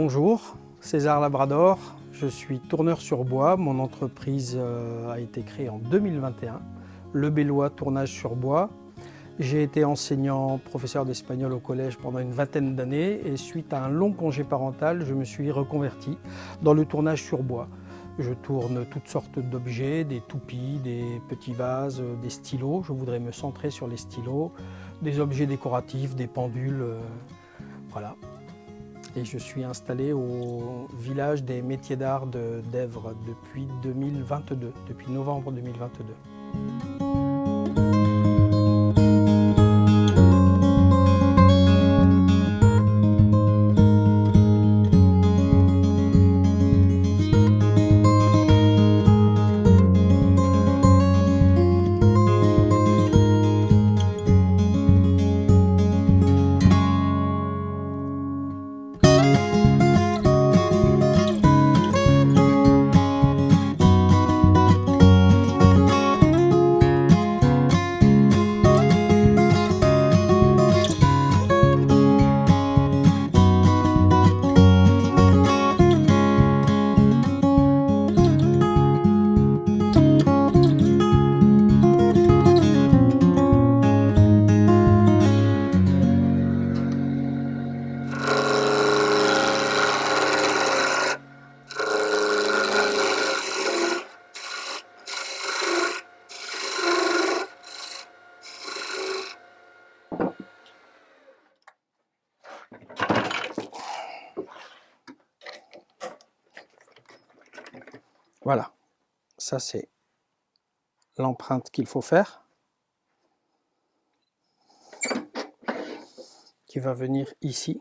Bonjour, César Labrador, je suis tourneur sur bois. Mon entreprise a été créée en 2021, Le Bellois Tournage sur bois. J'ai été enseignant professeur d'espagnol au collège pendant une vingtaine d'années et suite à un long congé parental, je me suis reconverti dans le tournage sur bois. Je tourne toutes sortes d'objets, des toupies, des petits vases, des stylos. Je voudrais me centrer sur les stylos, des objets décoratifs, des pendules, voilà. Et je suis installé au village des métiers d'art d'Èvres depuis 2022, depuis novembre 2022. Voilà, ça c'est l'empreinte qu'il faut faire, qui va venir ici,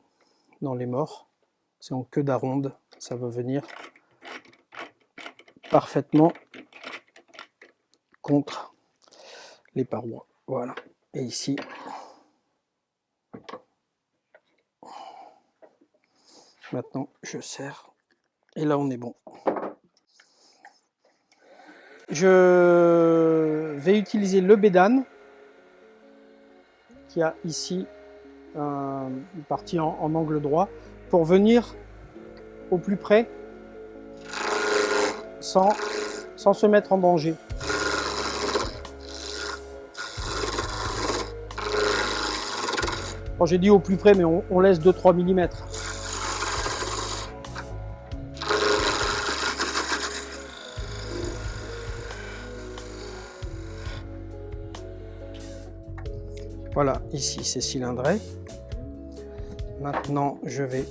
dans les morts. C'est en queue d'aronde, ça va venir parfaitement contre les parois. Voilà, et ici, maintenant je serre, et là on est bon. Je vais utiliser le bédane qui a ici une partie en angle droit pour venir au plus près sans se mettre en danger. Bon, j'ai dit au plus près, mais on laisse 2-3 mm. Voilà, ici c'est cylindré. Maintenant, je vais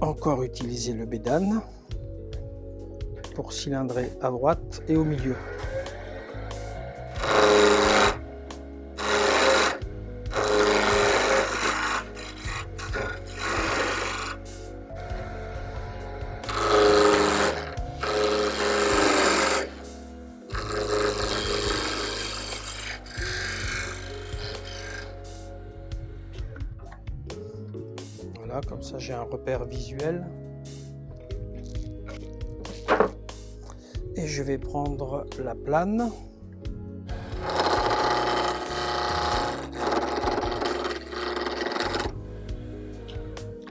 encore utiliser le bédane pour cylindrer à droite et au milieu. Voilà, comme ça j'ai un repère visuel. Et je vais prendre la plane.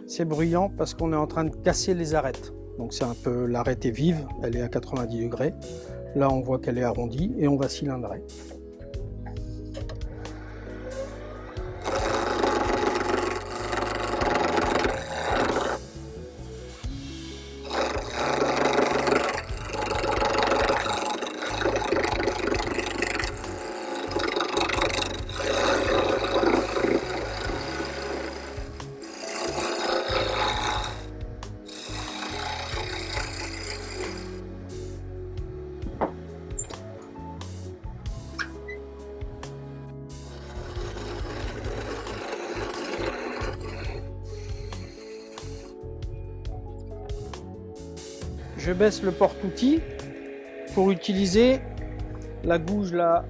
C'est bruyant parce qu'on est en train de casser les arêtes. Donc c'est un peu, l'arête est vive, elle est à 90 degrés. Là on voit qu'elle est arrondie et on va cylindrer. Je baisse le porte-outil pour utiliser la gouge la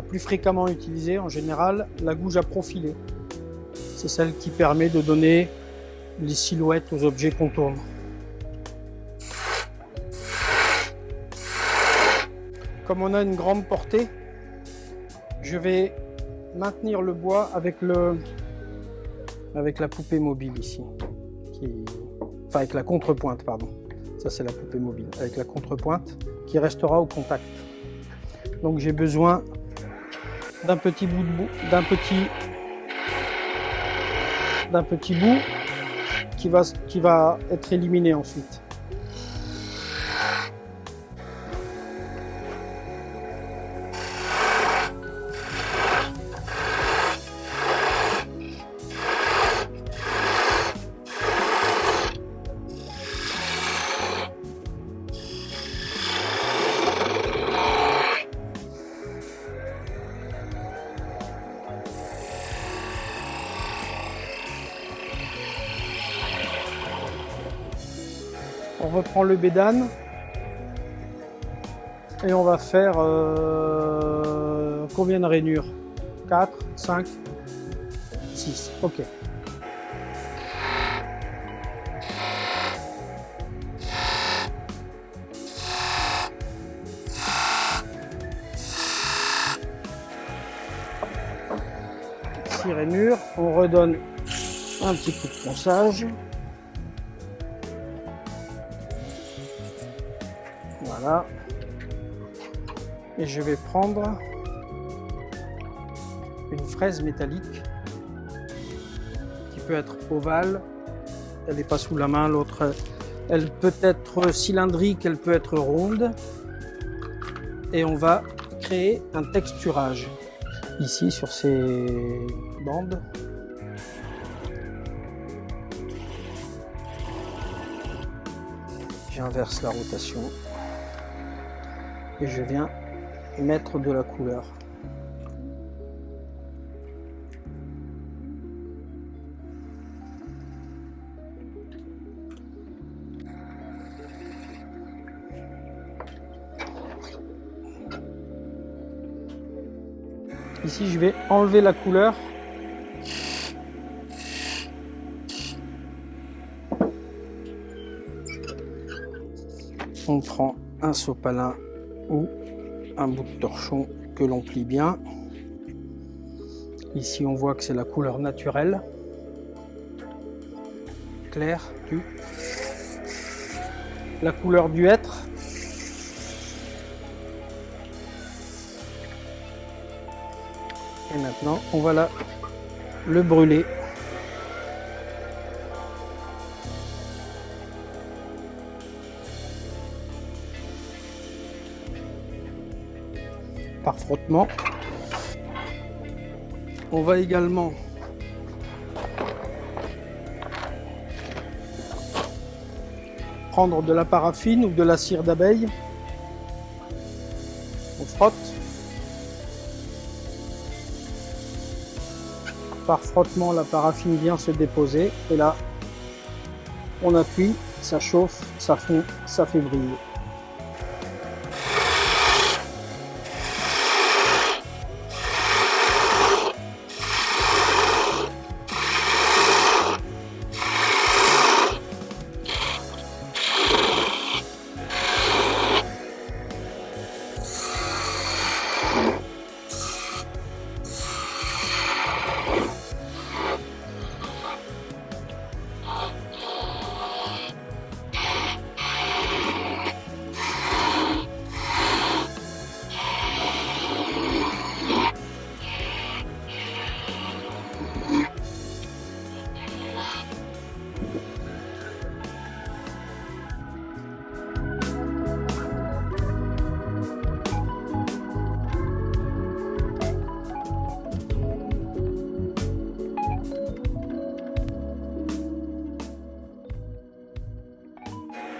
plus fréquemment utilisée en général, la gouge à profiler. C'est celle qui permet de donner les silhouettes aux objets qu'on tourne. Comme on a une grande portée, je vais maintenir le bois avec la poupée mobile ici. Enfin avec la contrepointe, pardon. Ça c'est la poupée mobile, avec la contrepointe qui restera au contact. Donc j'ai besoin d'un petit bout d'un petit bout qui va être éliminé ensuite. On reprend le bédane et on va faire combien de rainures? 4, 5, 6. Ok. Six rainures. On redonne un petit coup de ponçage. Voilà. Et je vais prendre une fraise métallique qui peut être ovale, elle n'est pas sous la main, l'autre elle peut être cylindrique, elle peut être ronde, et on va créer un texturage ici sur ces bandes. J'inverse la rotation et je viens mettre de la couleur. Ici, je vais enlever la couleur. On prend un sopalin ou un bout de torchon que l'on plie bien. Ici, on voit que c'est la couleur naturelle, claire, la couleur du hêtre. Et maintenant, on va le brûler. Par frottement. On va également prendre de la paraffine ou de la cire d'abeille. On frotte. Par frottement, la paraffine vient se déposer et là, on appuie, ça chauffe, ça fond, ça fait briller.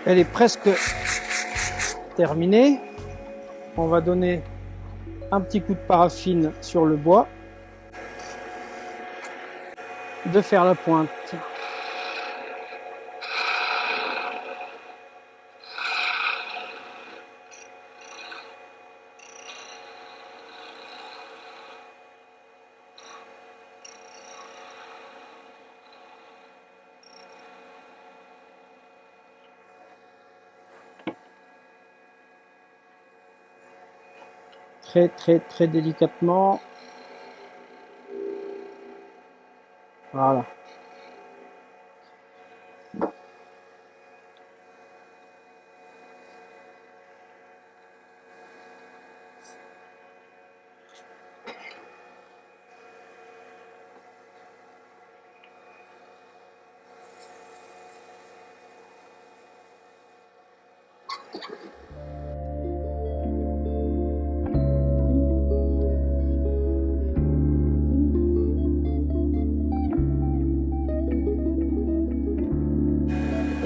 Elle est presque terminée. On va donner un petit coup de paraffine sur le bois, de faire la pointe. très délicatement. Voilà.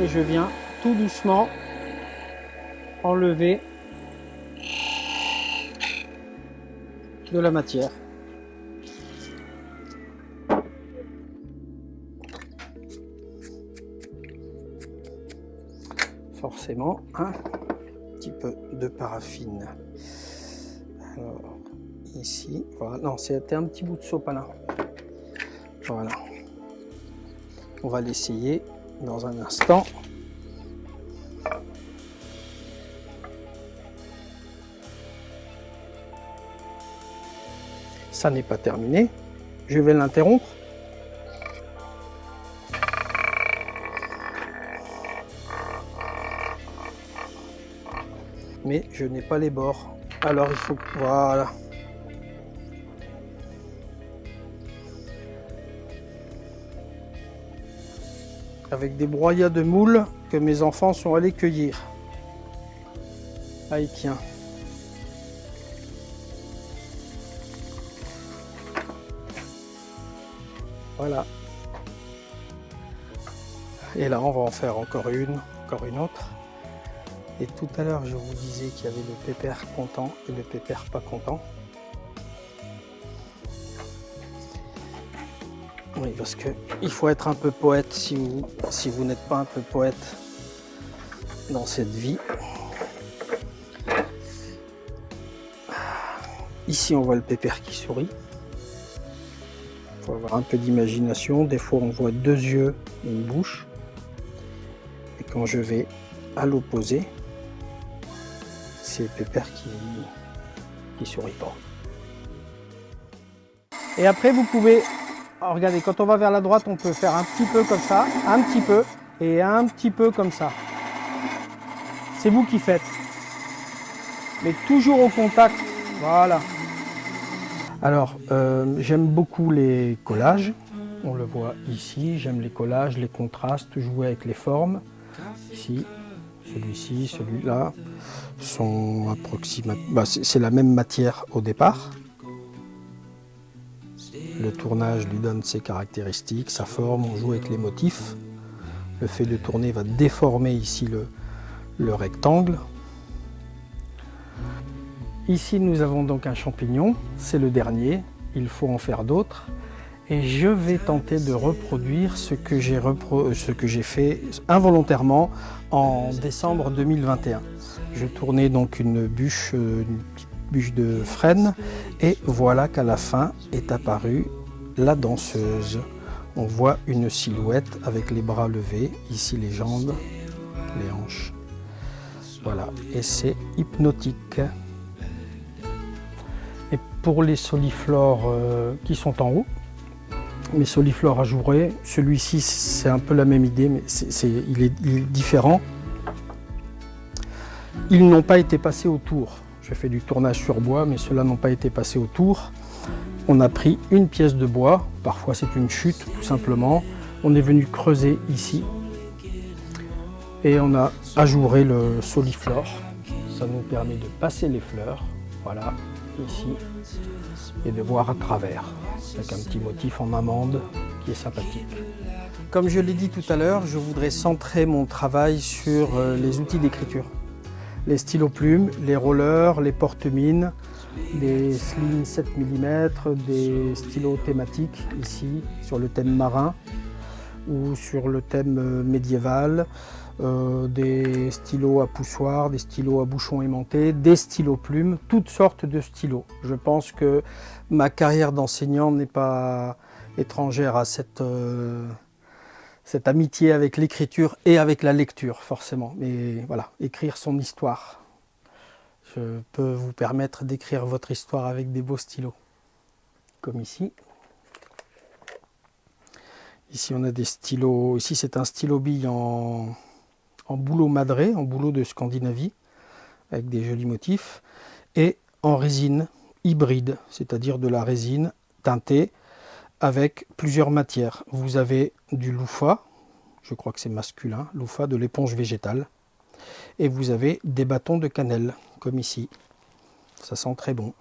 Et je viens tout doucement enlever de la matière. Forcément, un petit peu de paraffine. Alors, ici, voilà. Non, c'était un petit bout de sopalin. Voilà. On va l'essayer dans un instant. Ça n'est pas terminé. Je vais l'interrompre. Mais je n'ai pas les bords. Alors il faut... Voilà. Avec des broyats de moules que mes enfants sont allés cueillir. Allez, tiens. Voilà. Et là, on va en faire encore une autre. Et tout à l'heure, je vous disais qu'il y avait le pépère content et le pépère pas content. Oui, parce que il faut être un peu poète si vous n'êtes pas un peu poète dans cette vie. Ici, on voit le pépère qui sourit. Il faut avoir un peu d'imagination. Des fois, on voit deux yeux et une bouche. Et quand je vais à l'opposé, c'est le pépère qui sourit pas. Et après, vous pouvez... Alors, regardez, quand on va vers la droite, on peut faire un petit peu comme ça, un petit peu, et un petit peu comme ça. C'est vous qui faites. Mais toujours au contact. Voilà. Alors, j'aime beaucoup les collages. On le voit ici. J'aime les collages, les contrastes, jouer avec les formes. Ici, celui-ci, celui-là sont approximativement... c'est la même matière au départ. Le tournage lui donne ses caractéristiques, sa forme, on joue avec les motifs. Le fait de tourner va déformer ici le rectangle. Ici, nous avons donc un champignon, c'est le dernier, il faut en faire d'autres. Et je vais tenter de reproduire ce que j'ai fait involontairement en décembre 2021. Je tournais donc une petite bûche de frêne et voilà qu'à la fin est apparue la danseuse. On voit une silhouette avec les bras levés, ici les jambes, les hanches. Voilà, et c'est hypnotique. Et pour les soliflores qui sont en haut, mes soliflores ajourés, celui-ci c'est un peu la même idée, mais il est différent. Ils n'ont pas été passés au tour. Je fais du tournage sur bois, mais ceux-là n'ont pas été passés au tour. On a pris une pièce de bois, parfois c'est une chute tout simplement. On est venu creuser ici et on a ajouré le soliflore. Ça nous permet de passer les fleurs, voilà, ici, et de voir à travers, avec un petit motif en amande qui est sympathique. Comme je l'ai dit tout à l'heure, je voudrais centrer mon travail sur les outils d'écriture. Les stylos plumes, les rollers, les porte-mines, des slim 7 mm, des stylos thématiques ici sur le thème marin ou sur le thème médiéval, des stylos à poussoir, des stylos à bouchon aimanté, des stylos plumes, toutes sortes de stylos. Je pense que ma carrière d'enseignant n'est pas étrangère à cette amitié avec l'écriture et avec la lecture forcément. Mais voilà, écrire son histoire. Je peux vous permettre d'écrire votre histoire avec des beaux stylos, comme ici. Ici, on a des stylos. Ici, c'est un stylo bille en bouleau madré, en bouleau de Scandinavie, avec des jolis motifs, et en résine hybride, c'est-à-dire de la résine teintée avec plusieurs matières. Vous avez du loofah, je crois que c'est masculin, loofah, de l'éponge végétale, et vous avez des bâtons de cannelle, comme ici. Ça sent très bon.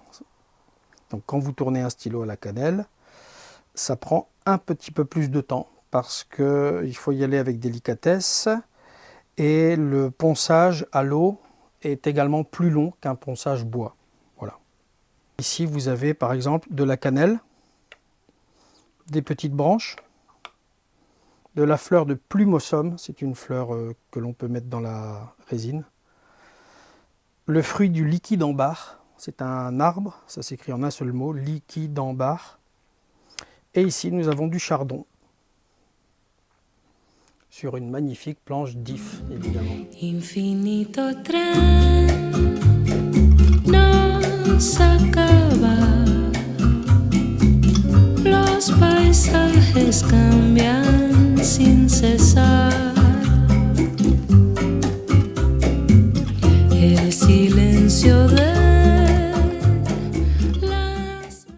Donc quand vous tournez un stylo à la cannelle, ça prend un petit peu plus de temps parce qu'il faut y aller avec délicatesse, et le ponçage à l'eau est également plus long qu'un ponçage bois. Voilà. Ici, vous avez par exemple de la cannelle, des petites branches, de la fleur de plumosome, c'est une fleur que l'on peut mettre dans la résine, le fruit du liquide ambar, c'est un arbre, ça s'écrit en un seul mot, liquide ambar, et ici nous avons du chardon, sur une magnifique planche d'if, évidemment. Infinito tren nos acaba, los paisajes cambian sin cesar.